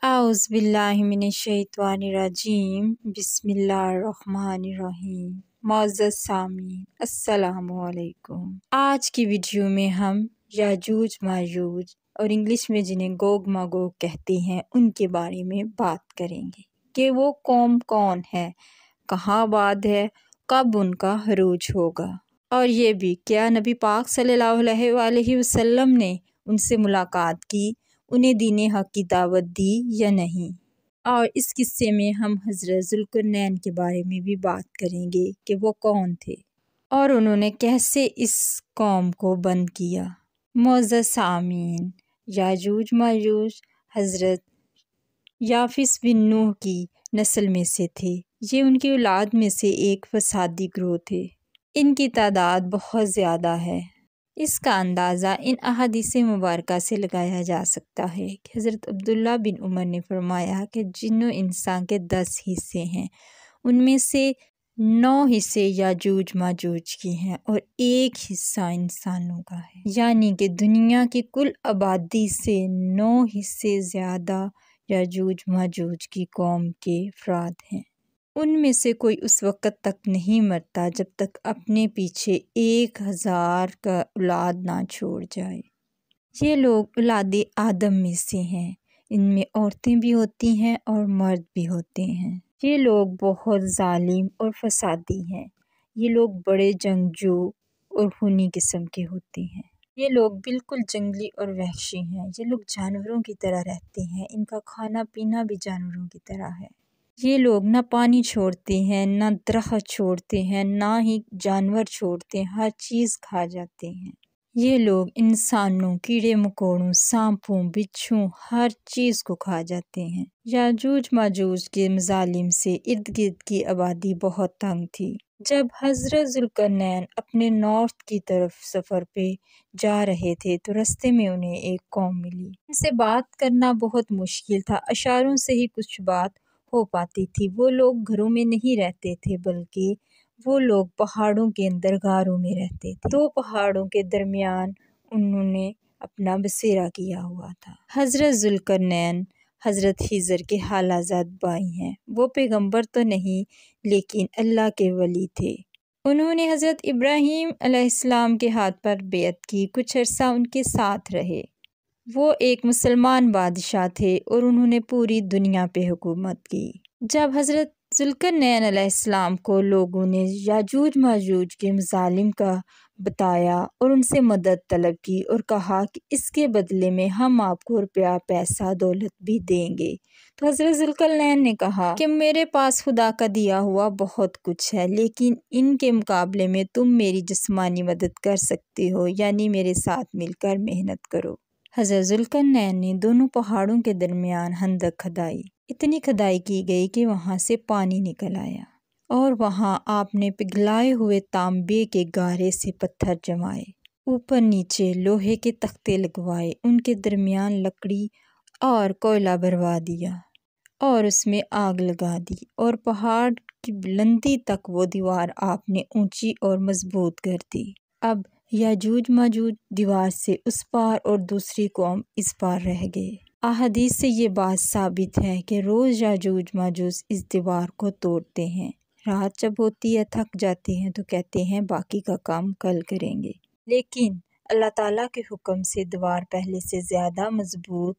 औज़ु बिल्लाहि मिनश्शैतानिर्रजीम बिस्मिल्लाहिर्रहमानिर्रहीम। मुअज़्ज़ज़ सामीन अस्सलामु अलैकुम। आज की वीडियो में हम याजूज माजूज और इंग्लिश में जिन्हें गोग मागोग कहते हैं उनके बारे में बात करेंगे कि वो कौम कौन है, कहाँ आबाद है, कब उनका हरूज होगा, और ये भी क्या नबी पाक सल्लल्लाहु अलैहि वसल्लम ने उनसे मुलाकात की, उन्हें दीन हक की दावत दी या नहीं। और इस किस्से में हम हज़रत ज़ुल्करनैन के बारे में भी बात करेंगे कि वो कौन थे और उन्होंने कैसे इस कौम को बंद किया। मुअज़्ज़ज़ सामीन, याजूज माजूज हज़रत याफिस बिन नूह की नस्ल में से थे। ये उनकी औलाद में से एक फसादी ग्रोह थे। इनकी तादाद बहुत ज़्यादा है। इसका अंदाज़ा इन अहादीस मुबारका से लगाया जा सकता है कि हज़रत अब्दुल्ला बिन उमर ने फरमाया कि जिन्नो इंसान के 10 हिस्से हैं, उनमें से 9 हिस्से याजूज माजूज की हैं और 1 हिस्सा इंसानों का है। यानी कि दुनिया की कुल आबादी से 9 हिस्से ज़्यादा याजूज माजूज की कौम के अफराद हैं। उनमें से कोई उस वक़्त तक नहीं मरता जब तक अपने पीछे 1000 का औलाद ना छोड़ जाए। ये लोग औलादे आदम में से हैं। इनमें औरतें भी होती हैं और मर्द भी होते हैं। ये लोग बहुत जालिम और फसादी हैं। ये लोग बड़े जंगजू और खूनी किस्म के होते हैं। ये लोग बिल्कुल जंगली और वहशी हैं। ये लोग जानवरों की तरह रहते हैं। इनका खाना पीना भी जानवरों की तरह है। ये लोग ना पानी छोड़ते हैं, ना दरख्त छोड़ते हैं, ना ही जानवर छोड़ते हैं, हर चीज़ खा जाते हैं। ये लोग इंसानों, कीड़े मकोड़ों, सांपों, बिच्छुओं, हर चीज़ को खा जाते हैं। याजूज माजूज के मज़ालिम से इर्द गिर्द की आबादी बहुत तंग थी। जब हज़रत ज़ुल्करनैन अपने नॉर्थ की तरफ सफ़र पे जा रहे थे तो रास्ते में उन्हें एक कौम मिली। इनसे बात करना बहुत मुश्किल था। इशारों से ही कुछ बात हो पाती थी। वो लोग घरों में नहीं रहते थे, बल्कि वो लोग पहाड़ों के अंदर गारों में रहते थे। 2 पहाड़ों के दरमियान उन्होंने अपना बसेरा किया हुआ था। हज़रत ज़ुल्करनैन हज़रत खिज़र के हालाजाद भाई हैं। वो पैगंबर तो नहीं, लेकिन अल्लाह के वली थे। उन्होंने हज़रत इब्राहीम अलैहिस्सलाम के हाथ पर बैत की। कुछ अरसा उनके साथ रहे। वो एक मुसलमान बादशाह थे और उन्होंने पूरी दुनिया पे हुकूमत की। जब हज़रत ज़ुल्करनैन अलैहिस्सलाम को लोगों ने याजूज माजूज के मज़ालिम का बताया और उनसे मदद तलब की और कहा कि इसके बदले में हम आपको रुपया, पैसा, दौलत भी देंगे, तो हज़रत ज़ुल्करनैन ने कहा कि मेरे पास खुदा का दिया हुआ बहुत कुछ है, लेकिन इनके मुकाबले में तुम मेरी जिस्मानी मदद कर सकते हो, यानी मेरे साथ मिलकर मेहनत करो। हज़रत ज़ुल्करनैन ने दोनों पहाड़ों के दरमियान खंदक खुदाई। इतनी खुदाई की गई कि वहाँ से पानी निकल आया और वहाँ आपने पिघलाए हुए तांबे के गारे से पत्थर जमाए, ऊपर नीचे लोहे के तख्ते लगवाए, उनके दरमियान लकड़ी और कोयला भरवा दिया और उसमें आग लगा दी और पहाड़ की बुलंदी तक वो दीवार आपने ऊंची और मजबूत कर दी। अब याजूज माजूज दीवार से उस पार और दूसरी कौम इस पार रह गए। अहादीस से ये बात साबित है कि रोज़ याजूज माजूज इस दीवार को तोड़ते हैं। रात जब होती है, थक जाते हैं तो कहते हैं बाकी का काम कल करेंगे, लेकिन अल्लाह ताला के हुक्म से दीवार पहले से ज़्यादा मजबूत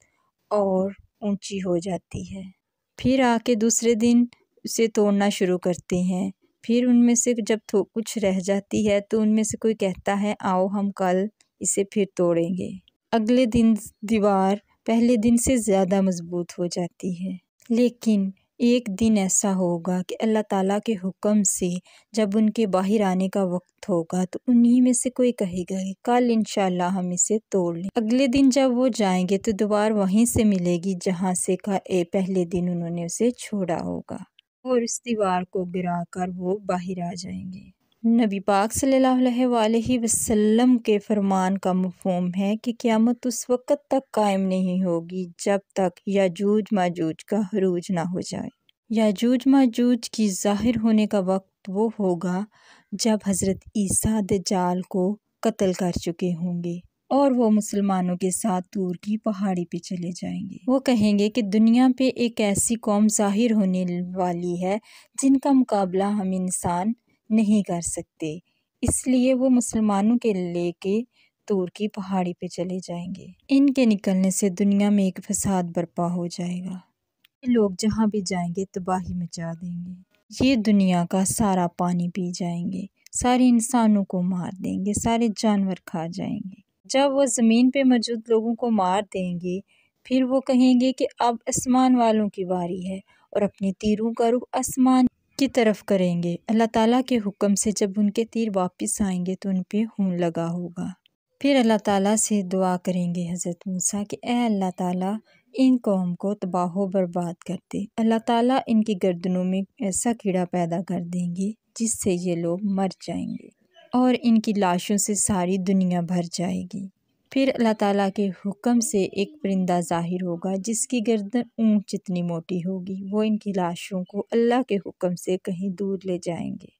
और ऊंची हो जाती है। फिर आके दूसरे दिन उसे तोड़ना शुरू करते हैं। फिर उनमें से जब कुछ रह जाती है तो उनमें से कोई कहता है आओ हम कल इसे फिर तोड़ेंगे। अगले दिन दीवार पहले दिन से ज़्यादा मजबूत हो जाती है। लेकिन एक दिन ऐसा होगा कि अल्लाह ताला के हुक्म से जब उनके बाहर आने का वक्त होगा तो उन्हीं में से कोई कहेगा कि कल इंशाल्लाह हम इसे तोड़ लें। अगले दिन जब वो जाएंगे तो दीवार वहीं से मिलेगी जहाँ से पहले दिन उन्होंने उसे छोड़ा होगा और इस दीवार को गिराकर वो बाहर आ जाएंगे। नबी पाक सल्लल्लाहु अलैहि वसल्लम के फरमान का मफ़हूम है कि क़यामत उस वक़्त तक कायम नहीं होगी जब तक याजूज माजूज का ख़ुरूज ना हो जाए। याजूज माजूज की ज़ाहिर होने का वक्त वो होगा जब हज़रत ईसा दज्जाल को कत्ल कर चुके होंगे اور وہ مسلمانوں کے ساتھ طور کی پہاڑی پہ چلے جائیں گے۔ وہ کہیں گے کہ دنیا پہ ایک ایسی قوم ظاہر ہونے والی ہے جن کا مقابلہ ہم انسان نہیں کر سکتے، اس لیے وہ مسلمانوں کے لے کے طور کی پہاڑی پہ چلے جائیں گے۔ ان کے نکلنے سے دنیا میں ایک فساد برپا ہو جائے گا، لوگ جہاں بھی جائیں گے تباہی مچا دیں گے، یہ دنیا کا سارا پانی پی جائیں گے، سارے انسانوں کو مار دیں گے، سارے جانور کھا جائیں گے۔ جب وہ زمین پہ موجود لوگوں کو مار دیں گے پھر وہ کہیں گے کہ اب آسمان والوں کی باری ہے، اور اپنے تیروں کا رخ آسمان کی طرف کریں گے۔ اللہ تعالیٰ کے حکم سے جب ان کے تیر واپس آئیں گے تو ان پہ خون لگا ہوگا۔ پھر اللہ تعالیٰ سے دعا کریں گے حضرت موسیٰ کہ اے اللہ تعالیٰ ان قوم کو تباہ و برباد کر دے۔ اللہ تعالیٰ ان کی گردنوں میں ایسا کیڑا پیدا کر دیں گے جس سے یہ لوگ مر جائیں گے اور ان کی لاشوں سے ساری دنیا بھر جائے گی۔ پھر اللہ تعالیٰ کے حکم سے ایک پرندہ ظاہر ہوگا جس کی گردن اونٹ جتنی موٹی ہوگی، وہ ان کی لاشوں کو اللہ کے حکم سے کہیں دور لے جائیں گے۔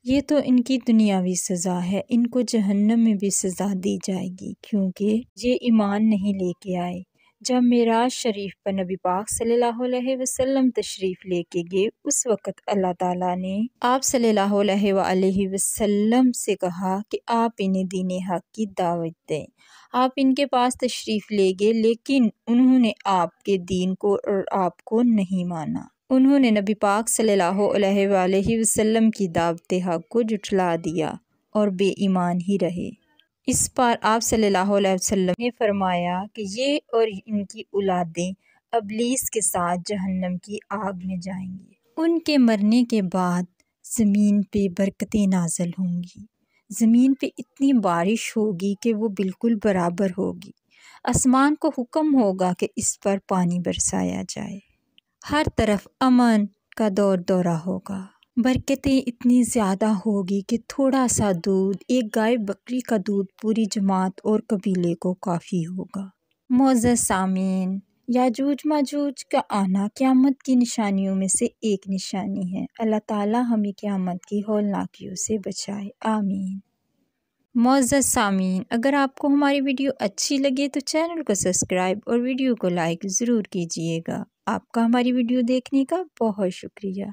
یہ تو ان کی دنیاوی سزا ہے، ان کو جہنم میں بھی سزا دی جائے گی کیونکہ یہ ایمان نہیں لے کے آئے۔ جب معراج شریف پر نبی پاک صلی اللہ علیہ وسلم تشریف لے کے گئے، اس وقت اللہ تعالیٰ نے آپ صلی اللہ علیہ وآلہ وسلم سے کہا کہ آپ انہیں دین حق کی دعوت دیں۔ آپ ان کے پاس تشریف لے گئے لیکن انہوں نے آپ کے دین کو اور آپ کو نہیں مانا۔ انہوں نے نبی پاک صلی اللہ علیہ وآلہ وسلم کی دعوت حق کو جھٹلا دیا اور بے ایمان ہی رہے۔ اس پر آپ صلی اللہ علیہ وسلم نے فرمایا کہ یہ اور ان کی اولادیں ابلیس کے ساتھ جہنم کی آگ میں جائیں گی۔ ان کے مرنے کے بعد زمین پہ برکتیں نازل ہوں گی، زمین پہ اتنی بارش ہوگی کہ وہ بالکل برابر ہوگی، آسمان کو حکم ہوگا کہ اس پر پانی برسایا جائے، ہر طرف امن کا دورہ ہوگا، برکتیں اتنی زیادہ ہوگی کہ تھوڑا سا دودھ، ایک گائے بکری کا دودھ پوری جماعت اور قبیلے کو کافی ہوگا۔ معزز سامعین، یاجوج ماجوج کا آنا قیامت کی نشانیوں میں سے ایک نشانی ہے۔ اللہ تعالیٰ ہمیں قیامت کی ہولناکیوں سے بچائے، آمین۔ معزز سامعین، اگر آپ کو ہماری ویڈیو اچھی لگے تو چینل کو سبسکرائب اور ویڈیو کو لائک ضرور کیجیے گا۔ آپ کا ہماری ویڈیو دیکھنے کا بہت شکریہ۔